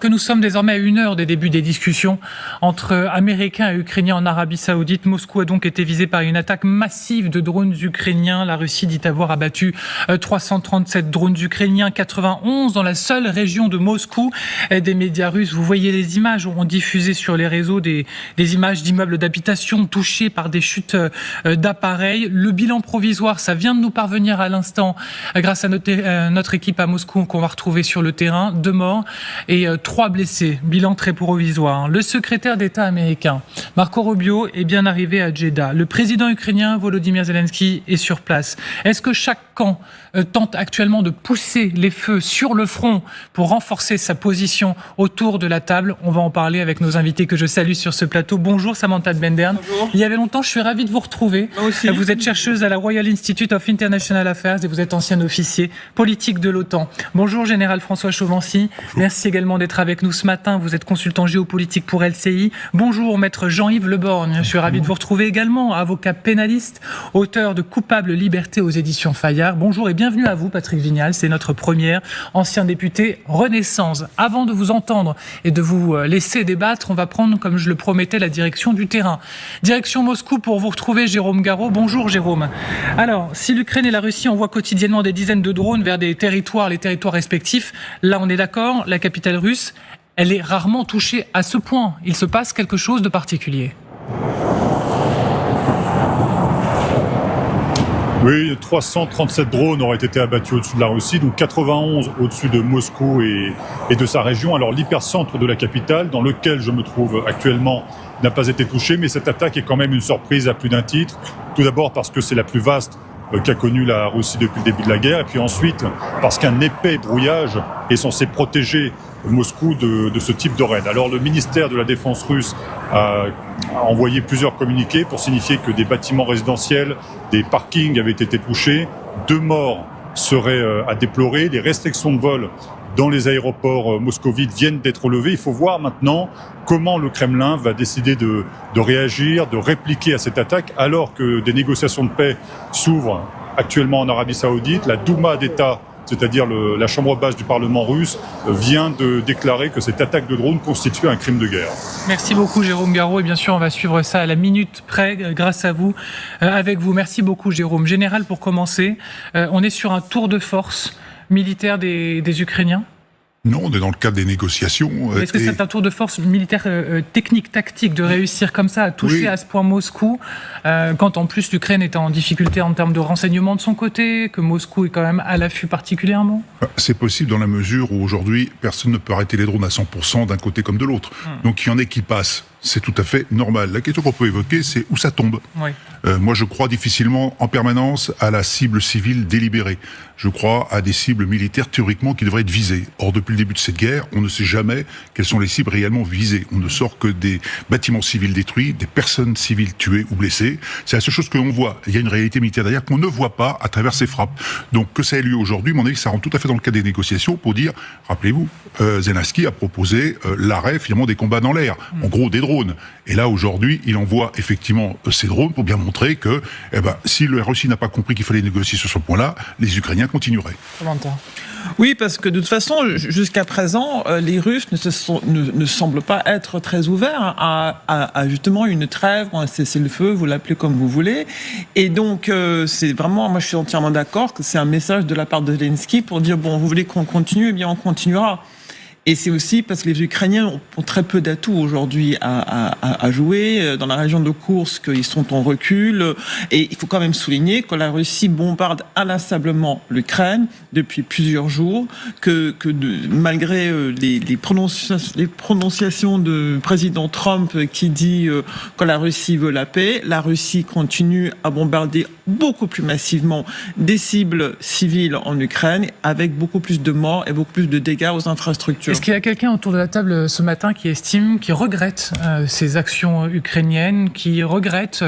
que nous sommes désormais à 1 heure des débuts des discussions entre Américains et Ukrainiens en Arabie Saoudite. Moscou a donc été visé par une attaque massive de drones ukrainiens. La Russie dit avoir abattu 337 drones ukrainiens, 91 dans la seule région de Moscou. Des médias russes, vous voyez les images, ont diffusé sur les réseaux des images d'immeubles d'habitation touchés par des chutes d'appareils. Le bilan provisoire, ça vient de nous parvenir à l'instant grâce à notre équipe à Moscou qu'on va retrouver sur le terrain. 2 morts et 3 blessés. Bilan très provisoire. Le secrétaire d'État américain, Marco Rubio, est bien arrivé à Jeddah. Le président ukrainien, Volodymyr Zelensky, est sur place. Est-ce que chaque camp tente actuellement de pousser les feux sur le front pour renforcer sa position autour de la table? On va en parler avec nos invités que je salue sur ce plateau. Bonjour Samantha de Bendern. Bonjour. Il y avait longtemps, je suis ravi de vous retrouver. Moi aussi. Vous êtes chercheuse à la Royal Institute of International Affairs et vous êtes ancien officier politique de l'OTAN. Bonjour Général François Chauvency. Bonjour. Merci également d'être avec nous ce matin. Vous êtes consultant géopolitique pour LCI. Bonjour Maître Jean-Yves Le Borgne. Je suis ravi de vous retrouver également, avocat pénaliste, auteur de Coupable Liberté aux éditions Fayard. Bonjour et bienvenue à vous Patrick Vignal. C'est notre première, ancien député Renaissance. Avant de vous entendre et de vous laisser débattre, on va prendre, comme je le promettais, la direction du terrain. Direction Moscou pour vous retrouver Jérôme Garraud. Bonjour Jérôme. Alors, si l'Ukraine et la Russie envoient quotidiennement des dizaines de drones vers les territoires respectifs, là on est d'accord, la capitale russe, elle est rarement touchée à ce point. Il se passe quelque chose de particulier. Oui, 337 drones auraient été abattus au-dessus de la Russie, donc 91 au-dessus de Moscou et de sa région. Alors l'hypercentre de la capitale, dans lequel je me trouve actuellement, n'a pas été touché, mais cette attaque est quand même une surprise à plus d'un titre. Tout d'abord parce que c'est la plus vaste qu'a connue la Russie depuis le début de la guerre, et puis ensuite parce qu'un épais brouillage est censé protéger Moscou de ce type de raid. Alors le ministère de la Défense russe a envoyé plusieurs communiqués pour signifier que des bâtiments résidentiels, des parkings avaient été touchés. 2 morts seraient à déplorer. Les restrictions de vol dans les aéroports moscovites viennent d'être levées. Il faut voir maintenant comment le Kremlin va décider de réagir, de répliquer à cette attaque, alors que des négociations de paix s'ouvrent actuellement en Arabie Saoudite. La Douma d'État, c'est-à-dire la chambre basse du Parlement russe, vient de déclarer que cette attaque de drone constituait un crime de guerre. Merci beaucoup Jérôme Garraud, et bien sûr on va suivre ça à la minute près grâce à vous, avec vous. Merci beaucoup Jérôme. Général, pour commencer, on est sur un tour de force militaire des Ukrainiens? Non, on est dans le cadre des négociations. Est-ce que c'est un tour de force militaire, technique, tactique, de réussir comme ça à toucher à ce point Moscou, quand en plus l'Ukraine est en difficulté en termes de renseignement de son côté, que Moscou est quand même à l'affût particulièrement? C'est possible dans la mesure où aujourd'hui, personne ne peut arrêter les drones à 100% d'un côté comme de l'autre. Donc il y en a qui passent. C'est tout à fait normal. La question qu'on peut évoquer, c'est où ça tombe. Oui. Moi, je crois difficilement en permanence à la cible civile délibérée. Je crois à des cibles militaires théoriquement qui devraient être visées. Or, depuis le début de cette guerre, on ne sait jamais quelles sont les cibles réellement visées. On ne sort que des bâtiments civils détruits, des personnes civiles tuées ou blessées. C'est la seule chose que l'on voit. Il y a une réalité militaire derrière qu'on ne voit pas à travers ces frappes. Donc, que ça ait lieu aujourd'hui, à mon avis, ça rentre tout à fait dans le cadre des négociations pour dire, rappelez-vous, Zelensky a proposé l'arrêt finalement des combats dans l'air. En gros, des drones. Et là, aujourd'hui, il envoie effectivement ces drones pour bien montrer que, si la Russie n'a pas compris qu'il fallait négocier sur ce point-là, les Ukrainiens continueraient. Oui, parce que de toute façon, jusqu'à présent, les Russes ne semblent pas être très ouverts à justement une trêve, ou un cessez-le-feu, vous l'appelez comme vous voulez. Et donc, c'est vraiment, moi je suis entièrement d'accord que c'est un message de la part de Zelensky pour dire, bon, vous voulez qu'on continue, eh bien on continuera. Et c'est aussi parce que les Ukrainiens ont très peu d'atouts aujourd'hui à jouer. Dans la région de Koursk, ils sont en recul. Et il faut quand même souligner que la Russie bombarde inlassablement l'Ukraine depuis plusieurs jours, malgré les prononciations de président Trump qui dit que la Russie veut la paix, la Russie continue à bombarder beaucoup plus massivement des cibles civiles en Ukraine, avec beaucoup plus de morts et beaucoup plus de dégâts aux infrastructures. Est-ce qu'il y a quelqu'un autour de la table ce matin qui regrette ces actions ukrainiennes, qui regrette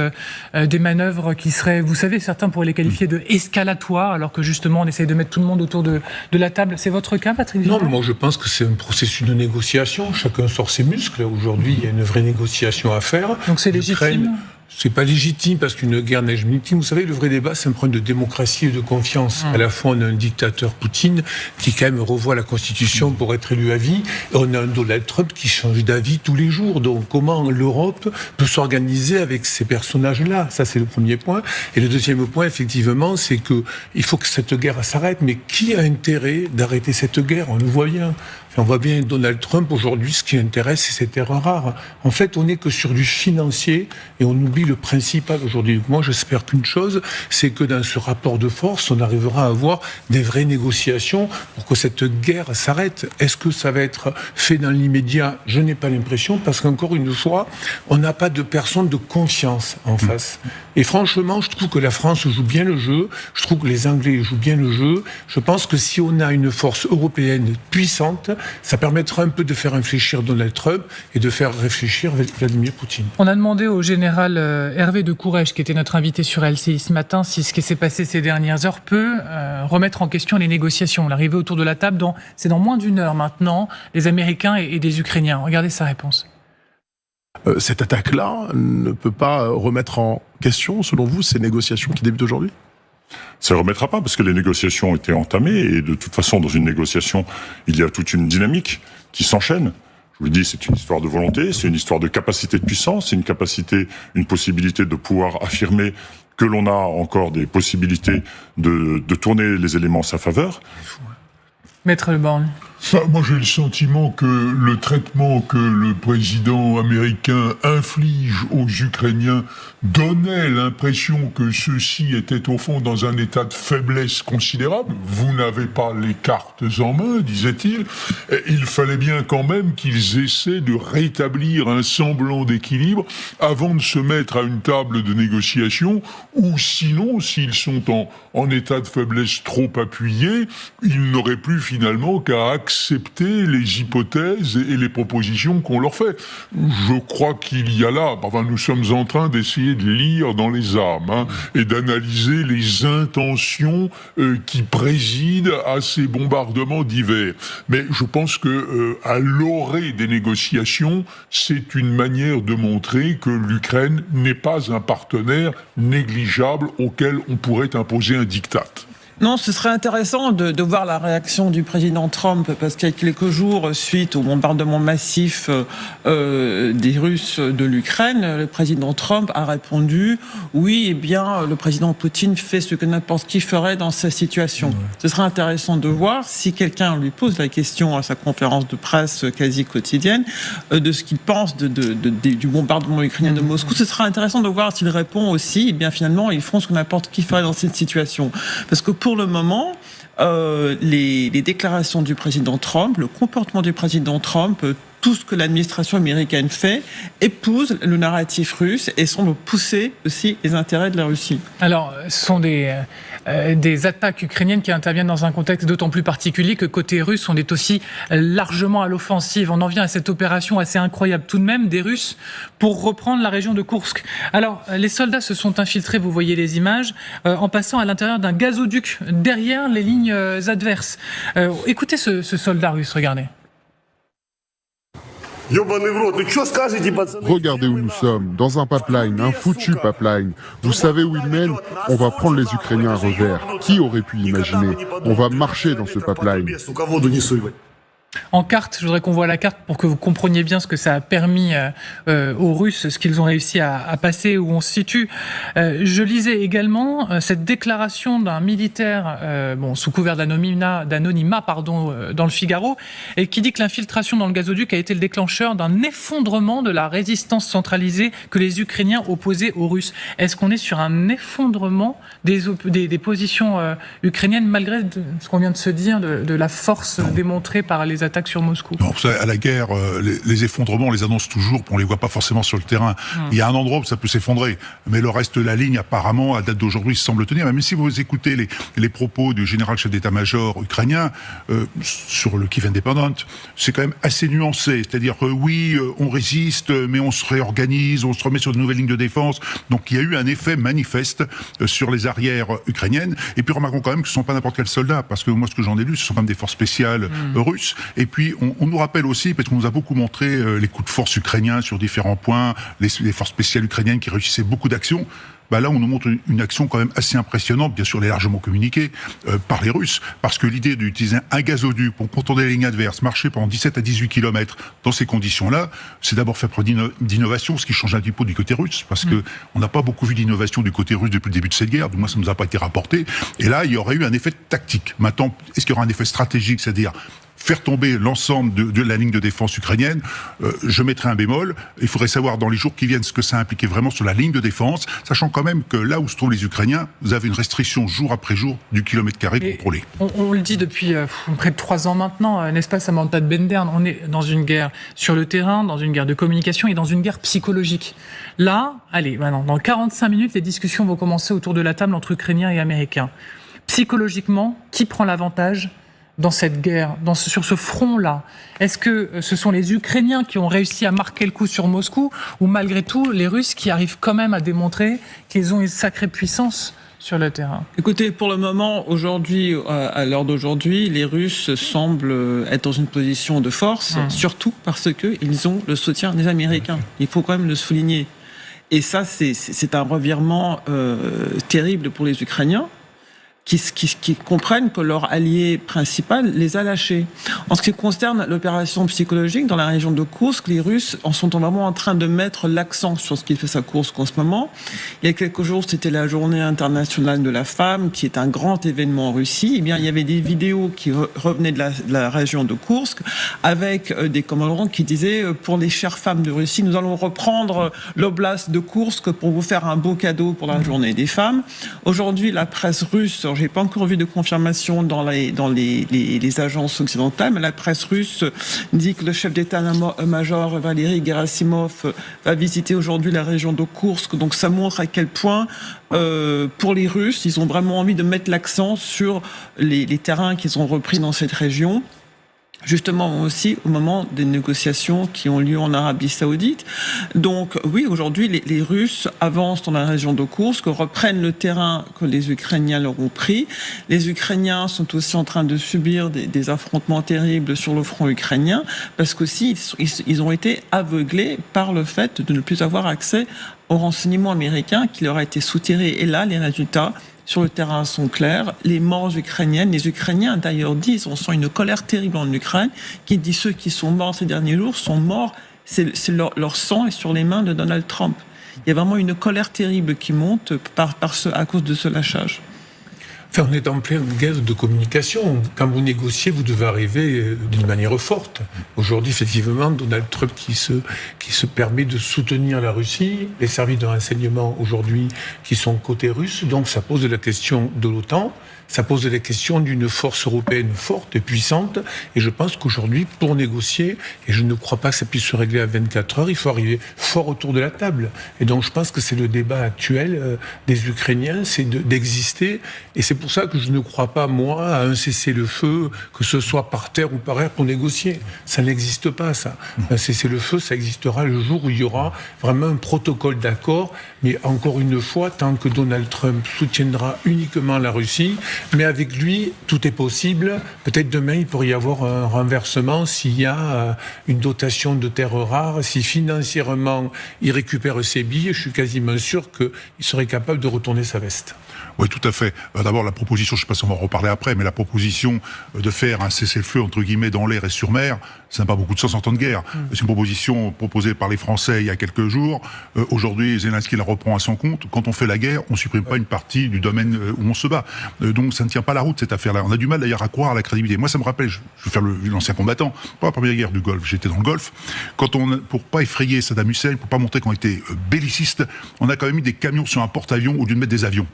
des manœuvres qui seraient, vous savez, certains pourraient les qualifier de escalatoires, alors que justement on essaye de mettre tout le monde autour de la table? C'est votre cas, Patrick Vignal? Non, mais moi je pense que c'est un processus de négociation. Chacun sort ses muscles. Aujourd'hui, il y a une vraie négociation à faire. Donc c'est légitime? C'est pas légitime parce qu'une guerre n'est jamais légitime. Vous savez, le vrai débat, c'est un problème de démocratie et de confiance. À la fois, on a un dictateur, Poutine, qui quand même revoit la Constitution pour être élu à vie, et on a un Donald Trump qui change d'avis tous les jours. Donc, comment l'Europe peut s'organiser avec ces personnages-là? Ça, c'est le premier point. Et le deuxième point, effectivement, c'est que il faut que cette guerre s'arrête. Mais qui a intérêt d'arrêter cette guerre? On le voit bien. On voit bien Donald Trump, aujourd'hui, ce qui l'intéresse, c'est ces terres rares. En fait, on n'est que sur du financier et on oublie le principal aujourd'hui. Moi, j'espère qu'une chose, c'est que dans ce rapport de force, on arrivera à avoir des vraies négociations pour que cette guerre s'arrête. Est-ce que ça va être fait dans l'immédiat? Je n'ai pas l'impression, parce qu'encore une fois, on n'a pas de personne de confiance en face. Et franchement, je trouve que la France joue bien le jeu, je trouve que les Anglais jouent bien le jeu. Je pense que si on a une force européenne puissante, ça permettra un peu de faire réfléchir Donald Trump et de faire réfléchir Vladimir Poutine. On a demandé au général Hervé de Courrèges, qui était notre invité sur LCI ce matin, si ce qui s'est passé ces dernières heures peut remettre en question les négociations. L'arrivée autour de la table, c'est dans moins d'une heure maintenant, des Américains et des Ukrainiens. Regardez sa réponse. Cette attaque-là ne peut pas remettre en question, selon vous, ces négociations qui débutent aujourd'hui ? Ça ne remettra pas, parce que les négociations ont été entamées, et de toute façon, dans une négociation, il y a toute une dynamique qui s'enchaîne. Je vous le dis, c'est une histoire de volonté, c'est une histoire de capacité de puissance, c'est une possibilité de pouvoir affirmer que l'on a encore des possibilités de tourner les éléments en sa faveur. Maître Le Borgne. Moi, j'ai le sentiment que le traitement que le président américain inflige aux Ukrainiens donnait l'impression que ceux-ci étaient au fond dans un état de faiblesse considérable. Vous n'avez pas les cartes en main, disait-il. Il fallait bien quand même qu'ils essaient de rétablir un semblant d'équilibre avant de se mettre à une table de négociation, ou sinon, s'ils sont en état de faiblesse trop appuyé, ils n'auraient plus finalement qu'à accepter les hypothèses et les propositions qu'on leur fait. Je crois qu'il y a là, nous sommes en train d'essayer de lire dans les âmes et d'analyser les intentions qui président à ces bombardements divers. Mais je pense que à l'orée des négociations, c'est une manière de montrer que l'Ukraine n'est pas un partenaire négligeable auquel on pourrait imposer un diktat. Non, ce serait intéressant de voir la réaction du président Trump, parce qu'il y a quelques jours, suite au bombardement massif des Russes de l'Ukraine, le président Trump a répondu « Oui, eh bien, le président Poutine fait ce que n'importe qui ferait dans cette situation. » Ce serait intéressant de voir, si quelqu'un lui pose la question à sa conférence de presse quasi quotidienne, de ce qu'il pense du bombardement ukrainien de Moscou. Ce sera intéressant de voir s'il répond aussi, eh bien, finalement, ils font ce que n'importe qui ferait dans cette situation. Parce que pour le moment, les déclarations du président Trump, le comportement du président Trump, tout ce que l'administration américaine fait, épouse le narratif russe et semble pousser aussi les intérêts de la Russie. Alors, ce sont des attaques ukrainiennes qui interviennent dans un contexte d'autant plus particulier que côté russe, on est aussi largement à l'offensive. On en vient à cette opération assez incroyable tout de même des Russes pour reprendre la région de Koursk. Alors, les soldats se sont infiltrés, vous voyez les images, en passant à l'intérieur d'un gazoduc derrière les lignes adverses. Écoutez ce soldat russe, regardez. Regardez où nous sommes, dans un pipeline, un foutu pipeline. Vous savez où il mène? On va prendre les Ukrainiens à revers. Qui aurait pu l'imaginer? On va marcher dans ce pipeline. En carte, je voudrais qu'on voit la carte pour que vous compreniez bien ce que ça a permis aux Russes, ce qu'ils ont réussi à passer, où on se situe. Je lisais également cette déclaration d'un militaire, sous couvert d'anonymat, dans le Figaro, et qui dit que l'infiltration dans le gazoduc a été le déclencheur d'un effondrement de la résistance centralisée que les Ukrainiens opposaient aux Russes. Est-ce qu'on est sur un effondrement des positions ukrainiennes, malgré ce qu'on vient de se dire, de la force démontrée par les attaques sur Moscou? Non, à la guerre, les effondrements, on les annonce toujours, on les voit pas forcément sur le terrain. Il y a un endroit où ça peut s'effondrer, mais le reste de la ligne, apparemment, à date d'aujourd'hui, semble tenir. Même si vous écoutez les propos du général chef d'état-major ukrainien sur le Kiev Independent, c'est quand même assez nuancé. C'est-à-dire que oui, on résiste, mais on se réorganise, on se remet sur de nouvelles lignes de défense. Donc il y a eu un effet manifeste sur les arrières ukrainiennes. Et puis remarquons quand même que ce ne sont pas n'importe quels soldats, parce que moi, ce que j'en ai lu, ce sont quand même des forces spéciales russes. Et puis, on nous rappelle aussi, parce qu'on nous a beaucoup montré les coups de force ukrainiens sur différents points, les forces spéciales ukrainiennes qui réussissaient beaucoup d'actions. Là, on nous montre une action quand même assez impressionnante. Bien sûr, elle est largement communiquée par les Russes, parce que l'idée d'utiliser un gazoduc pour contourner les lignes adverses, marcher pendant 17 à 18 km dans ces conditions-là, c'est d'abord faire preuve d'innovation, ce qui change un petit peu du côté russe, parce que on n'a pas beaucoup vu d'innovation du côté russe depuis le début de cette guerre, du moins ça ne nous a pas été rapporté. Et là, il y aurait eu un effet tactique. Maintenant, est-ce qu'il y aura un effet stratégique, c'est-à-dire faire tomber l'ensemble de la ligne de défense ukrainienne, je mettrai un bémol. Il faudrait savoir dans les jours qui viennent ce que ça impliquait vraiment sur la ligne de défense, sachant quand même que là où se trouvent les Ukrainiens, vous avez une restriction jour après jour du kilomètre carré contrôlé. On le dit depuis près de 3 ans maintenant, n'est-ce pas, Samantha de Bendern, on est dans une guerre sur le terrain, dans une guerre de communication et dans une guerre psychologique. Là, allez, maintenant, dans 45 minutes, les discussions vont commencer autour de la table entre Ukrainiens et Américains. Psychologiquement, qui prend l'avantage dans cette guerre, sur ce front-là? Est-ce que ce sont les Ukrainiens qui ont réussi à marquer le coup sur Moscou, ou malgré tout les Russes qui arrivent quand même à démontrer qu'ils ont une sacrée puissance sur le terrain? Écoutez, pour le moment, aujourd'hui, à l'heure d'aujourd'hui, les Russes semblent être dans une position de force, surtout parce qu'ils ont le soutien des Américains. Il faut quand même le souligner. Et ça, c'est un revirement terrible pour les Ukrainiens, qui comprennent que leur allié principal les a lâchés. En ce qui concerne l'opération psychologique dans la région de Koursk, les Russes sont vraiment en train de mettre l'accent sur ce qui fait sa Koursk en ce moment. Il y a quelques jours, c'était la journée internationale de la femme, qui est un grand événement en Russie. Eh bien, il y avait des vidéos qui revenaient de la région de Koursk, avec des commandants qui disaient « Pour les chères femmes de Russie, nous allons reprendre l'oblast de Koursk pour vous faire un beau cadeau pour la journée des femmes ». Aujourd'hui, la presse russe, j'ai pas encore vu de confirmation dans les agences occidentales, mais la presse russe dit que le chef d'état-major Valéry Gerasimov va visiter aujourd'hui la région de Koursk. Donc ça montre à quel point, pour les Russes, ils ont vraiment envie de mettre l'accent sur les terrains qu'ils ont repris dans cette région. Justement aussi au moment des négociations qui ont lieu en Arabie Saoudite. Donc oui, aujourd'hui, les Russes avancent dans la région de Koursk, reprennent le terrain que les Ukrainiens leur ont pris. Les Ukrainiens sont aussi en train de subir des affrontements terribles sur le front ukrainien, parce qu'aussi ils ont été aveuglés par le fait de ne plus avoir accès aux renseignements américains qui leur a été soutiré. Et là, les résultats sur le terrain sont clairs. Les morts ukrainiennes, les Ukrainiens d'ailleurs disent, on sent une colère terrible en Ukraine, qui dit ceux qui sont morts ces derniers jours sont morts, leur sang est sur les mains de Donald Trump. Il y a vraiment une colère terrible qui monte à cause de ce lâchage. Enfin, on est en pleine guerre de communication. Quand vous négociez, vous devez arriver d'une manière forte. Aujourd'hui, effectivement, Donald Trump qui se permet de soutenir la Russie, les services de renseignement aujourd'hui qui sont côté russe. Donc ça pose la question de l'OTAN, ça pose la question d'une force européenne forte et puissante. Et je pense qu'aujourd'hui, pour négocier, et je ne crois pas que ça puisse se régler à 24 heures, il faut arriver fort autour de la table. Et donc je pense que c'est le débat actuel des Ukrainiens, c'est d'exister. Et c'est pour ça que je ne crois pas, moi, à un cessez-le-feu, que ce soit par terre ou par air, pour négocier. Ça n'existe pas, ça. Un cessez-le-feu, ça existera le jour où il y aura vraiment un protocole d'accord. Mais encore une fois, tant que Donald Trump soutiendra uniquement la Russie, mais avec lui, tout est possible. Peut-être demain, il pourrait y avoir un renversement s'il y a une dotation de terres rares, si financièrement il récupère ses billes, je suis quasiment sûr qu'il serait capable de retourner sa veste. Oui, tout à fait. D'abord, la proposition, je ne sais pas si on va en reparler après, mais la proposition de faire un cessez-le-feu, entre guillemets, dans l'air et sur mer, ça n'a pas beaucoup de sens en temps de guerre. C'est une proposition proposée par les Français il y a quelques jours. Aujourd'hui, Zelensky la reprend à son compte. Quand on fait la guerre, on ne supprime pas une partie du domaine où on se bat. Donc, ça ne tient pas la route, cette affaire-là. On a du mal, d'ailleurs, à croire à la crédibilité. Moi, ça me rappelle, je vais faire l'ancien combattant, pas la première guerre du Golfe, j'étais dans le Golfe. Pour pas effrayer Saddam Hussein, pour pas montrer qu'on était belliciste, on a quand même mis des camions sur un porte-avions au lieu de mettre des avions.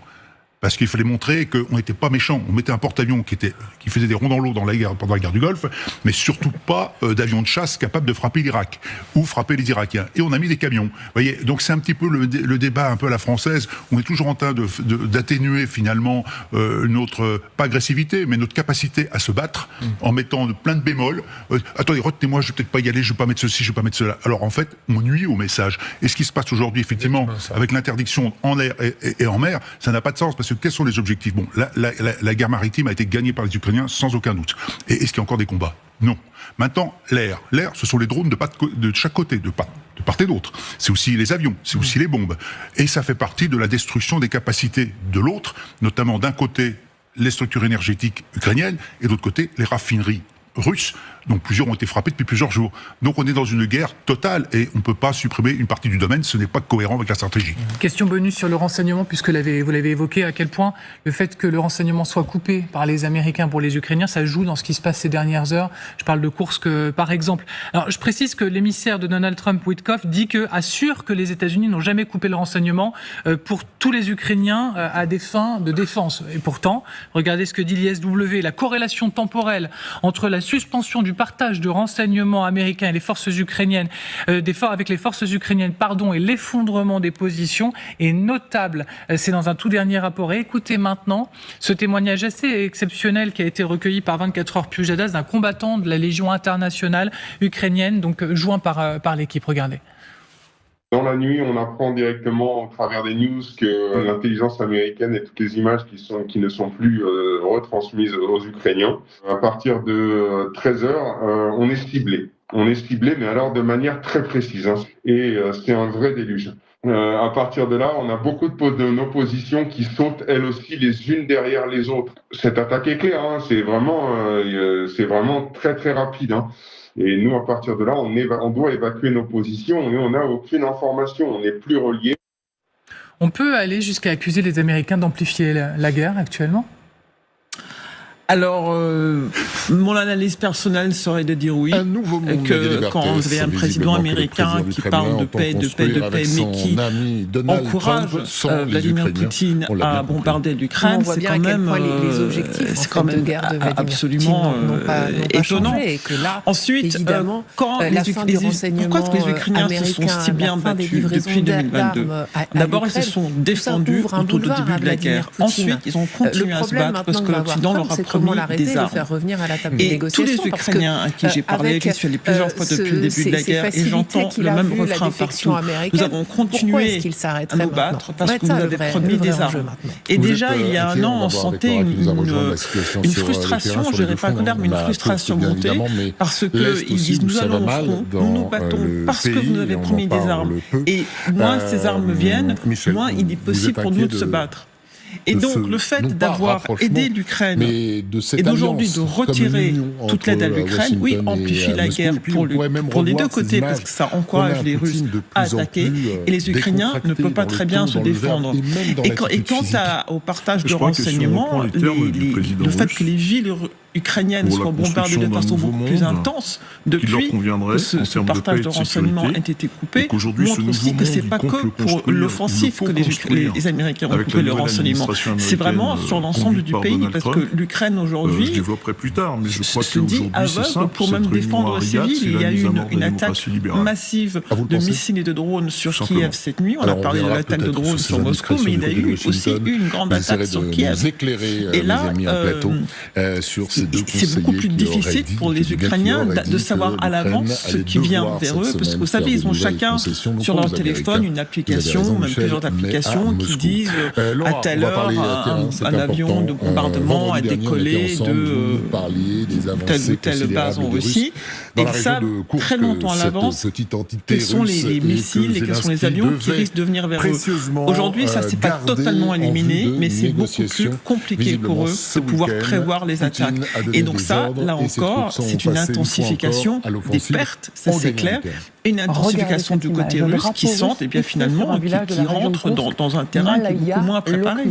Parce qu'il fallait montrer qu'on n'était pas méchant. On mettait un porte-avions qui faisait des ronds dans l'eau pendant la guerre du Golfe, mais surtout pas d'avions de chasse capables de frapper l'Irak ou frapper les Irakiens. Et on a mis des camions. Vous voyez, donc c'est un petit peu le débat un peu à la française. On est toujours en train d'atténuer finalement notre pas agressivité, mais notre capacité à se battre en mettant plein de bémols. Attendez, retenez-moi, je vais peut-être pas y aller, je vais pas mettre ceci, je vais pas mettre cela. Alors en fait, on nuit au message. Et ce qui se passe aujourd'hui, effectivement, avec l'interdiction en air et en mer, ça n'a pas de sens. Parce parce que quels sont les objectifs? Bon, la guerre maritime a été gagnée par les Ukrainiens sans aucun doute. Et est-ce qu'il y a encore des combats? Non. Maintenant, l'air, ce sont les drones de chaque côté, de part et d'autre. C'est aussi les avions, c'est aussi les bombes. Et ça fait partie de la destruction des capacités de l'autre, notamment d'un côté les structures énergétiques ukrainiennes et de l'autre côté les raffineries russes, dont plusieurs ont été frappés depuis plusieurs jours. Donc on est dans une guerre totale et on ne peut pas supprimer une partie du domaine, ce n'est pas cohérent avec la stratégie. Question bonus sur le renseignement, puisque vous l'avez évoqué, à quel point le fait que le renseignement soit coupé par les Américains pour les Ukrainiens, ça joue dans ce qui se passe ces dernières heures. Je parle de Koursk par exemple. Alors je précise que l'émissaire de Donald Trump, Witkoff, assure que les États-Unis n'ont jamais coupé le renseignement pour tous les Ukrainiens à des fins de défense. Et pourtant, regardez ce que dit l'ISW, la corrélation temporelle entre la suspension du partage de renseignements américains et les forces ukrainiennes, avec les forces ukrainiennes, et l'effondrement des positions est notable. C'est dans un tout dernier rapport. Et écoutez maintenant ce témoignage assez exceptionnel qui a été recueilli par 24 heures Pujadas d'un combattant de la Légion internationale ukrainienne, donc joint par l'équipe. Regardez. Dans la nuit, on apprend directement au travers des news que l'intelligence américaine et toutes les images qui ne sont plus retransmises aux Ukrainiens. À partir de 13h, on est ciblé. On est ciblé, mais alors de manière très précise. Et c'est un vrai déluge. À partir de là, on a beaucoup de nos positions qui sautent elles aussi les unes derrière les autres. Cette attaque est claire, c'est vraiment très très rapide. Et nous, à partir de là, on doit évacuer nos positions et on n'a aucune information, on n'est plus reliés. On peut aller jusqu'à accuser les Américains d'amplifier la guerre actuellement ? Alors, mon analyse personnelle serait de dire oui, que quand vous avez un président américain qui parle de paix, mais qui encourage Vladimir Poutine à bombarder l'Ukraine, c'est quand même absolument étonnant. Ensuite, pourquoi est-ce que les Ukrainiens se sont si bien battus depuis 2022 ? D'abord, ils se sont défendus tout au début de la guerre. Ensuite, ils ont continué à se battre parce que l'Occident leur a promis des armes. Et tous les Ukrainiens à qui j'ai parlé, qui suis allé plusieurs fois depuis le début de la guerre, et j'entends le même refrain partout. Nous avons continué à nous battre parce que vous nous avez promis des armes. Et déjà, il y a un an, on sentait une frustration, je dirais pas colère, mais une frustration montée, parce qu'ils disent nous allons au front, nous nous battons parce que vous nous avez promis des armes. Et moins ces armes viennent, moins il est possible pour nous de se battre. Et donc, le fait d'avoir aidé l'Ukraine et d'aujourd'hui de retirer toute l'aide à l'Ukraine, oui, amplifie la guerre pour les deux côtés, parce que ça encourage les Russes à attaquer, et les Ukrainiens ne peuvent pas très bien se défendre. Et quant au partage de renseignements, le fait que les villes ukrainiennes soient bombardées de façon beaucoup plus intense depuis que ce partage de renseignements ait été coupé, montre aussi que c'est pas que pour l'offensive que les Américains ont coupé le renseignement. C'est vraiment sur l'ensemble du pays, parce que l'Ukraine aujourd'hui se dit aveugle pour même défendre ses villes. Il y a eu une attaque massive de missiles et de drones sur Kiev cette nuit. On a parlé de l'attaque de drones sur Moscou, mais il y a eu aussi une grande attaque sur Kiev. Et là, c'est beaucoup plus difficile pour les Ukrainiens de savoir à l'avance ce qui vient vers eux, parce que vous savez, ils ont chacun sur leur téléphone une application, même plusieurs applications qui disent à telle heure un avion de bombardement a décollé de telle ou telle base en Russie. Et ils savent très longtemps à l'avance quels sont les missiles et quels sont les avions qui risquent de venir vers eux. Aujourd'hui, ça c'est pas totalement éliminé, mais c'est beaucoup plus compliqué pour eux de pouvoir prévoir les attaques. Et donc ça, là encore, c'est une intensification des pertes, ça c'est clair, et une intensification du côté russe qui sentent, et bien finalement, qui rentrent dans un terrain qui est beaucoup moins préparé.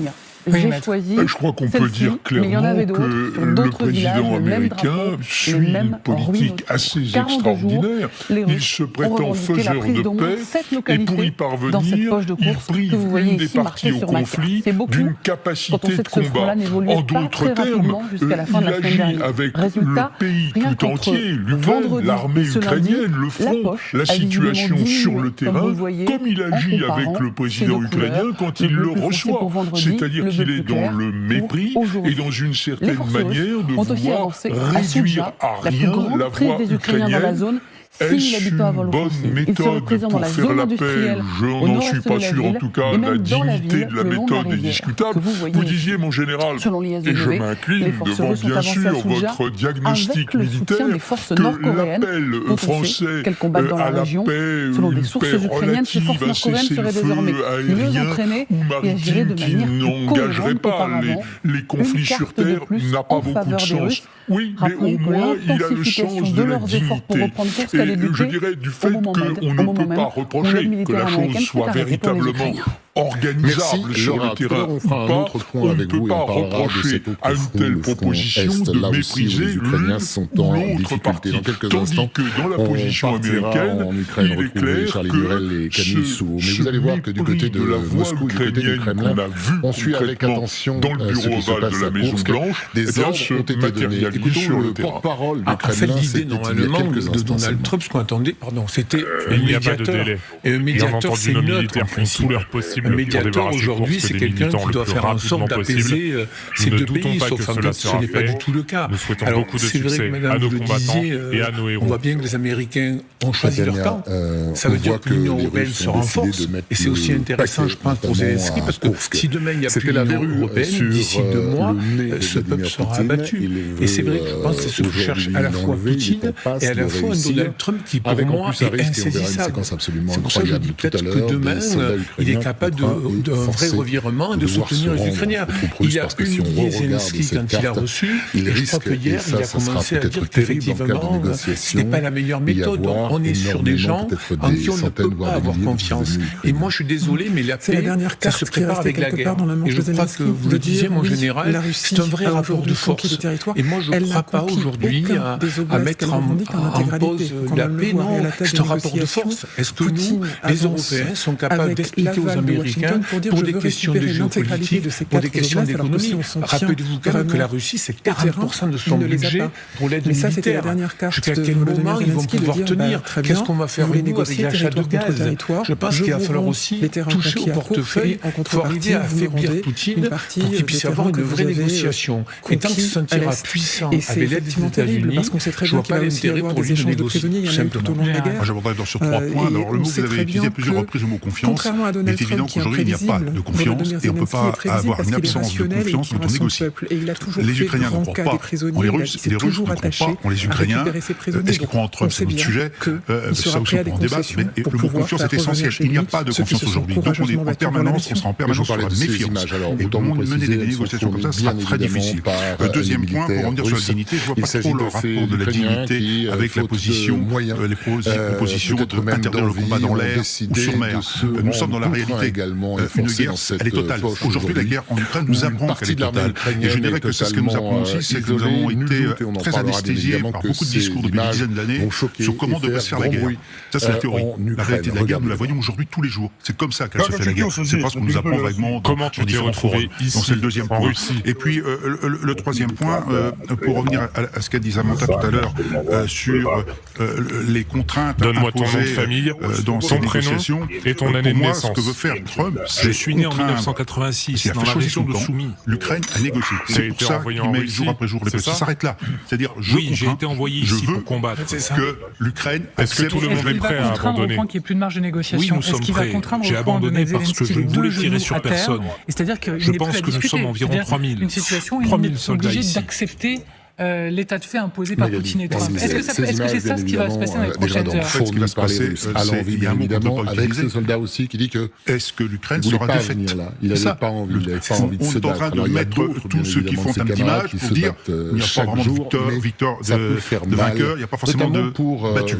Je crois qu'on peut dire clairement que le président américain suit une politique assez extraordinaire. Il se prétend faiseur de paix et pour y parvenir, il prive une des parties au conflit d'une capacité de combat. En d'autres termes, il agit avec le pays tout entier, l'Ukraine, l'armée ukrainienne, le front, la situation sur le terrain, comme il agit avec le président ukrainien quand il le reçoit. C'est-à-dire qu'il est dans le mépris et dans une certaine manière de vouloir réduire à rien la voix ukrainienne Est-ce une bonne méthode pour faire la paix? Je n'en suis pas sûr. En tout cas, la dignité de la méthode est discutable. Vous disiez, mon général, et je m'incline devant, bien sûr, votre diagnostic militaire, que l'appel français à la paix, une paix relative, un cessez-le-feu aérien ou maritime qui n'engagerait pas les conflits sur Terre n'a pas beaucoup de sens. Oui, mais au moins, il a le sens de la dignité. Et je dirais du fait qu'on ne peut pas reprocher que la chose soit véritablement organisable sur le terrain ou pas, on ne peut pas reprocher à une telle proposition de mépriser l'une ou l'autre partie. Tandis que dans la position américaine, il est clair que ce mépris de la voix ukrainienne qu'on a vu concrètement dans le bureau ovale de la Maison-Blanche, se matérialise sur le terrain. En fait, l'idée, normalement, de Donald Trump, ce qu'on attendait, c'était un médiateur. Et un médiateur, c'est neutre, en principe. Un médiateur, aujourd'hui, c'est quelqu'un qui doit faire en sorte d'apaiser ces deux pays, sauf en fait, ce n'est pas du tout le cas. Alors, c'est vrai que, madame, vous le disiez, on voit bien que les Américains ont choisi leur camp. Ça veut dire que l'Union européenne se renforce. Et c'est aussi intéressant, je pense, pour Zelensky, parce que si demain il n'y a plus l'Union européenne, d'ici 2 mois, ce peuple sera abattu. Et c'est vrai que je pense que c'est ce que cherche à la fois Poutine et à la fois un Donald Trump qui, pour moi, est insaisissable. C'est pour ça que je dis peut-être que demain, il est capable d'un vrai revirement et de soutenir les Ukrainiens. Il y a humilié Zelensky quand il a reçu, et je crois que hier, il a commencé à dire qu'effectivement, ce n'est pas la meilleure méthode. On est sur des gens en qui on ne peut pas avoir confiance. Et moi, je suis désolé, mais la paix, ça se prépare avec la guerre. Et je crois que vous le disiez, mon général, c'est un vrai rapport de force. Et moi, je ne crois pas aujourd'hui à mettre en pause la paix. Non, c'est un rapport de force. Est-ce que nous, les Européens, sont capables d'expliquer aux Américains, pour des questions de géopolitique, pour des questions d'économie, rappelez-vous quand même que la Russie, c'est 40% de son budget pour l'aide militaire. Jusqu'à quel moment ils vont pouvoir tenir? Qu'est-ce qu'on va faire nous avec l'achat de gaz? Je pense qu'il va falloir aussi toucher au portefeuille. Il faut arriver à affaiblir Poutine pour qu'il puisse y avoir une vraie négociation. Et tant qu'il se sentira puissant avec l'aide des États-Unis, je ne vois pas l'intérêt pour lui de négocier, tout simplement. Moi, j'aborderai sur 3 points. Alors, le mot que vous avez utilisé à plusieurs reprises, le mot confiance. Il est évident qu'aujourd'hui, il n'y a pas de confiance et on ne peut pas avoir une absence de confiance quand on négocie. Les Ukrainiens ne croient pas en les Russes et les Russes ne croient pas en les Ukrainiens. Est-ce qu'ils croient en Trump? C'est notre sujet. Ça aussi, on peut en débattre. Mais le mot confiance est essentiel. Il n'y a pas de confiance aujourd'hui. Donc, on est en permanence, on sera en permanence sur la méfiance. Et pour mener des négociations comme ça sera très difficile. Deuxième point, pour revenir sur la dignité, je ne vois pas trop le rapport de la dignité avec la position, les propositions d'interdire le combat dans l'air ou sur mer. Nous sommes dans la réalité. Une guerre, elle est totale. Aujourd'hui, la guerre en Ukraine nous apprend qu'elle est totale. Et je dirais que c'est ce que nous apprend aussi, c'est que nous avons été très anesthésiés par beaucoup de discours depuis des dizaines d'années sur comment devrait se faire la guerre. Ça, c'est la théorie. La réalité de la guerre, nous la voyons aujourd'hui tous les jours. C'est comme ça qu'elle se fait la guerre. C'est pas ce qu'on nous apprend vaguement dans différents forums. Donc c'est le deuxième point. Et puis le troisième point, pour revenir à ce qu'a dit Samantha tout à l'heure sur les contraintes imposées dans ces négociations. Et ton année de naissance. Pour moi, ce que veut faire Trump, c'est je suis né en 1986 dans la région de Soumy. L'Ukraine a négocié. C'est pour ça qu'il met jour après jour les petits. Ça s'arrête là. C'est-à-dire, j'ai été envoyé ici pour combattre. Que l'Ukraine. Est-ce que tout le monde est prêt à abandonner? Qu'il n'y ait plus de marge de négociation. Oui, nous sommes prêts. J'ai abandonné parce que je ne voulais tirer sur personne. C'est-à-dire que je pense que nous sommes environ 3000. Une situation où il est obligé d'accepter l'état de fait imposé par Poutine et Trump. Est-ce que c'est ça ce qui va se passer dans les prochaines heures? Ce qui va se passer, à l'envie, bien évidemment, avec ce soldat aussi qui dit que est-ce que l'Ukraine sera défaite? Il n'avait pas envie de se battre. On est en train de mettre tous ceux qui font un petit match pour dire il n'y a pas vraiment de victoire de vainqueur, il n'y a pas forcément de battu.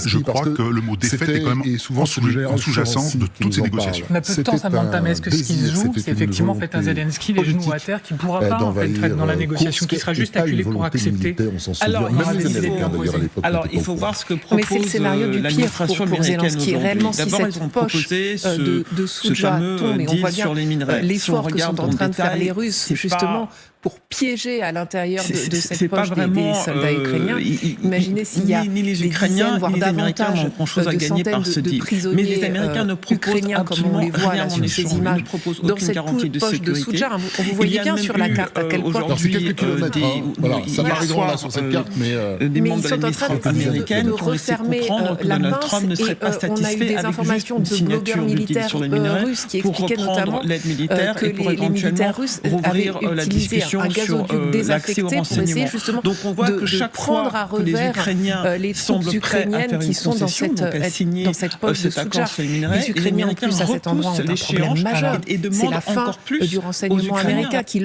Je crois que le mot défaite est quand même en sous-jacent de toutes ces négociations. On a peu de temps, Samantha, mais est-ce que ce qui se joue, c'est effectivement fait un Zelensky les genoux à terre qui ne pourra pas en fait être dans la négociation, qui sera juste pour accepter. Alors, il faut voir ce que propose l'administration américaine aujourd'hui. D'abord, ils ont proposé ce fameux deal sur les minerais. L'effort que sont en train de faire les Russes, justement, pour piéger à l'intérieur de cette c'est poche pas vraiment, des soldats ukrainiens. Imaginez s'il y a ni les Ukrainiens, voire ni les Américains davantage n'ont grand-chose à de gagner par centaines ce de deal. prisonniers Mais les Américains ne proposent ukrainiens, comme on absolument les voit rien là en sur ces échange. Ils images, ne proposent dans aucune cette garantie de poche de sécurité. Soudjar. Vous voyez bien sur la carte à quel point aujourd'hui c'est quelques kilomètres. Voilà, ça paraît grand là sur cette carte, mais des membres de ils sont en train l'administration américaine de qui ont laissé refermer comprendre que la Donald pince Trump ne serait pas on a eu satisfait des avec informations juste une de blogueurs signature du deal militaires sur les minerais russes qui pour expliquaient reprendre notamment l'aide militaire que et pour les éventuellement militaires russes rouvrir avaient la utilisé discussion un sur gazoduc l'accès désaffecté au pour essayer renseignement. justement Donc on voit que chaque prendre à fois que les revers Ukrainiens les semblent troupes prêts à ukrainiennes faire qui une sont dans concession, donc à signer cette poche de cet accord Soudjar. sur les minerais, Les Ukrainiens en plus à cet endroit ont un problème majeur. et C'est demandent la fin encore plus du renseignement aux Ukrainiens. américain qui leur